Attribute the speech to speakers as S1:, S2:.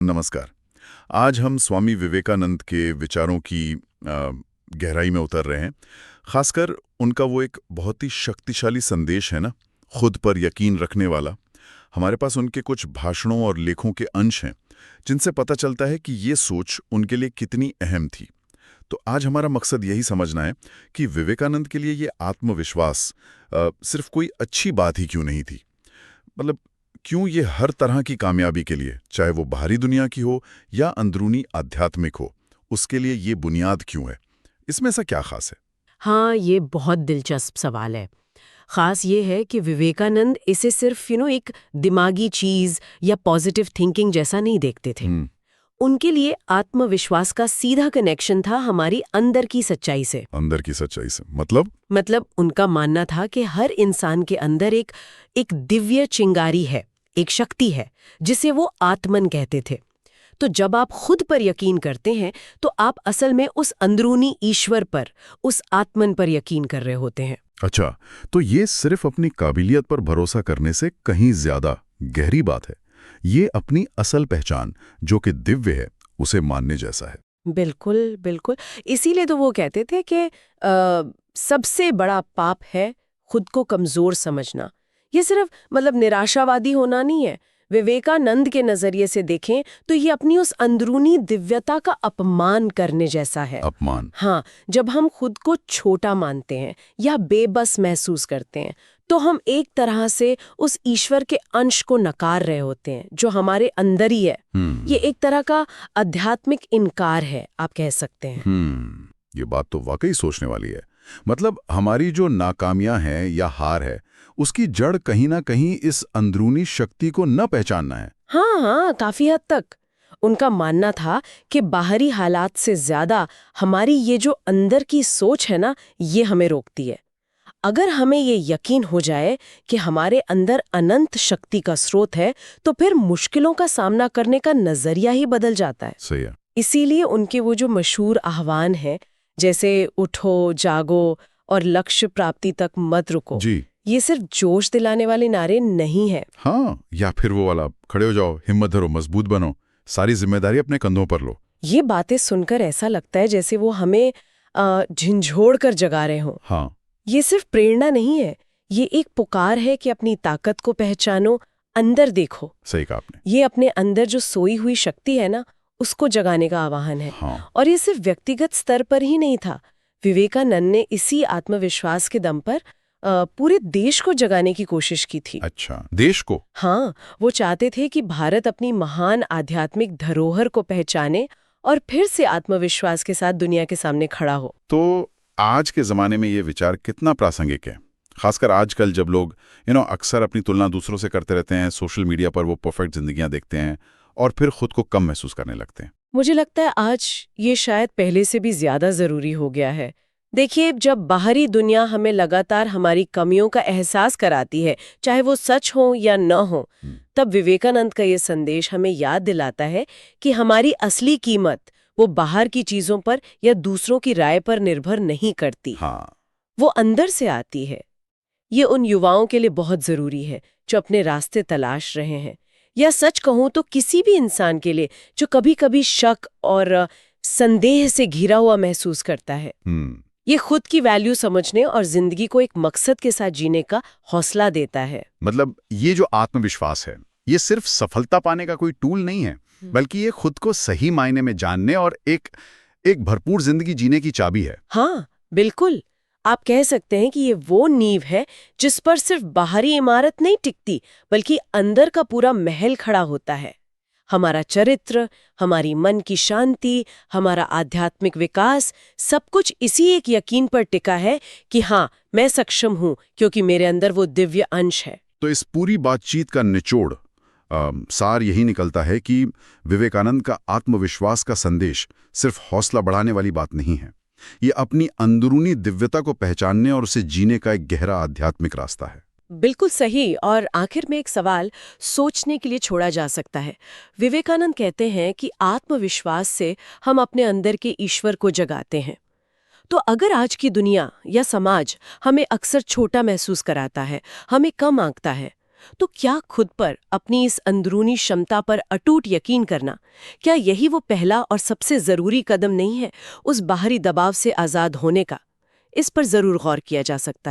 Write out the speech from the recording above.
S1: नमस्कार। आज हम स्वामी विवेकानंद के विचारों की गहराई में उतर रहे हैं। खासकर उनका वो एक बहुत ही शक्तिशाली संदेश है ना, खुद पर यकीन रखने वाला। हमारे पास उनके कुछ भाषणों और लेखों के अंश हैं, जिनसे पता चलता है कि ये सोच उनके लिए कितनी अहम थी। तो आज हमारा मकसद यही समझना है कि विवेकानंद के लिए ये आत्मविश्वास सिर्फ कोई अच्छी बात ही क्यों नहीं थी। मतलब क्यों ये हर तरह की कामयाबी के लिए, चाहे वो बाहरी दुनिया की हो या अंदरूनी आध्यात्मिक हो, उसके लिए ये बुनियाद क्यों है? इसमें ऐसा क्या खास है?
S2: हाँ, ये बहुत दिलचस्प सवाल है। खास ये है कि विवेकानंद इसे सिर्फ एक दिमागी चीज या पॉजिटिव थिंकिंग जैसा नहीं देखते थे।
S1: हम्म।
S2: उनके लिए आत्मविश्वास का सीधा कनेक्शन था हमारी अंदर की सच्चाई से।
S1: अंदर की सच्चाई से
S2: मतलब उनका मानना था कि हर इंसान के अंदर एक दिव्य चिंगारी है, एक शक्ति है, जिसे वो आत्मन कहते थे। तो जब आप खुद पर यकीन करते हैं तो आप असल में उस अंदरूनी ईश्वर पर, उस आत्मन पर यकीन कर रहे होते हैं।
S1: अच्छा, तो ये सिर्फ अपनी काबिलियत पर भरोसा करने से कहीं ज्यादा गहरी बात है। ये अपनी असल पहचान, जो कि दिव्य है, उसे मानने जैसा है।
S2: बिल्कुल, बिल्कुल। इसीलिए तो वो कहते थे कि सबसे बड़ा पाप है खुद को कमजोर समझना। ये सिर्फ निराशावादी होना नहीं है। विवेकानंद के नजरिए से देखें तो ये अपनी उस अंदरूनी दिव्यता का अपमान करने जैसा है।
S1: अपमान।
S2: हाँ, जब हम खुद को छोटा मानते हैं या बेबस महसूस करते हैं तो हम एक तरह से उस ईश्वर के अंश को नकार रहे होते हैं जो हमारे अंदर ही है। ये एक तरह का आध्यात्मिक इनकार है, आप कह सकते हैं।
S1: ये बात तो वाकई सोचने वाली है। मतलब हमारी जो नाकामियां हैं या हार है, उसकी जड़ कहीं ना कहीं इस अंदरूनी शक्ति को न पहचानना है।
S2: हाँ हाँ, काफी हद तक। उनका मानना था कि बाहरी हालात से ज्यादा हमारी ये जो अंदर की सोच है ना, ये हमें रोकती है। अगर हमें ये यकीन हो जाए कि हमारे अंदर अनंत शक्ति का स्रोत है, तो फिर मुश्किलों का सामना करने का नजरिया ही बदल जाता है।
S1: सही है।
S2: इसीलिए उनके वो जो मशहूर आह्वान है, जैसे उठो, जागो और लक्ष्य प्राप्ति तक मत रुको,
S1: जी।
S2: ये सिर्फ जोश दिलाने वाले नारे नहीं है।
S1: हाँ, या फिर वो वाला खड़े हो जाओ, हिम्मत धरो, मजबूत बनो, सारी जिम्मेदारी अपने कंधों पर लो।
S2: ये बातें सुनकर ऐसा लगता है जैसे वो हमें झिंझोड़ कर जगा रहे हों।
S1: हाँ।
S2: ये सिर्फ प्रेरणा नहीं है, ये एक पुकार है कि अपनी ताकत को पहचानो, अंदर देखो।
S1: सही कहा आपने।
S2: ये अपने अंदर जो सोई हुई शक्ति है ना, उसको जगाने का आह्वान है।
S1: हाँ।
S2: और ये सिर्फ व्यक्तिगत स्तर पर ही नहीं था। विवेकानंद ने इसी आत्मविश्वास के दम पर पूरे देश को जगाने की कोशिश की थी।
S1: अच्छा, देश को?
S2: हाँ, वो चाहते थे कि भारत अपनी महान आध्यात्मिक धरोहर को पहचाने और फिर से आत्मविश्वास के साथ दुनिया के सामने खड़ा हो।
S1: तो आज के ज़माने में ये विचार कितना प्रासंगिक है? खासकर आजकल जब लोग अक्सर अपनी तुलना दूसरों से करते रहते हैं, सोशल मीडिया पर वो परफेक्ट जिंदगियां देखते हैं और फिर खुद को कम महसूस करने लगते हैं।
S2: मुझे लगता है आज ये शायद पहले से भी ज्यादा जरूरी हो गया है। देखिए, जब बाहरी दुनिया हमें लगातार हमारी कमियों का एहसास कराती है, चाहे वो सच हो या न हो, तब विवेकानंद का ये संदेश हमें याद दिलाता है कि हमारी असली कीमत वो बाहर की चीजों पर या दूसरों की राय पर निर्भर नहीं करती।
S1: हाँ।
S2: वो अंदर से आती है। ये उन युवाओं के लिए बहुत जरूरी है जो अपने रास्ते तलाश रहे हैं, या सच कहूं तो किसी भी इंसान के लिए जो कभी कभी शक और संदेह से घिरा हुआ महसूस करता है। ये खुद की वैल्यू समझने और जिंदगी को एक मकसद के साथ जीने का हौसला देता है।
S1: मतलब ये जो आत्मविश्वास है, ये सिर्फ सफलता पाने का कोई टूल नहीं है, बल्कि ये खुद को सही मायने में जानने और एक भरपूर जिंदगी जीने की चाबी है।
S2: हाँ, बिल्कुल। आप कह सकते हैं कि ये वो नींव है जिस पर सिर्फ बाहरी इमारत नहीं टिकती, बल्कि अंदर का पूरा महल खड़ा होता है। हमारा चरित्र, हमारी मन की शांति, हमारा आध्यात्मिक विकास, सब कुछ इसी एक यकीन पर टिका है कि हाँ, मैं सक्षम हूँ क्योंकि मेरे अंदर वो दिव्य अंश है।
S1: तो इस पूरी बातचीत का निचोड़, सार यही निकलता है कि विवेकानंद का आत्मविश्वास का संदेश सिर्फ हौसला बढ़ाने वाली बात नहीं है। ये अपनी अंदरूनी दिव्यता को पहचानने और उसे जीने का एक गहरा आध्यात्मिक रास्ता है।
S2: बिल्कुल सही। और आखिर में एक सवाल सोचने के लिए छोड़ा जा सकता है। विवेकानंद कहते हैं कि आत्मविश्वास से हम अपने अंदर के ईश्वर को जगाते हैं। तो अगर आज की दुनिया या समाज हमें अक्सर छोटा महसूस कराता है, हमें कम आंकता है, तो क्या खुद पर, अपनी इस अंदरूनी क्षमता पर अटूट यकीन करना, क्या यही वो पहला और सबसे ज़रूरी कदम नहीं है उस बाहरी दबाव से आज़ाद होने का? इस पर ज़रूर गौर किया जा सकता है।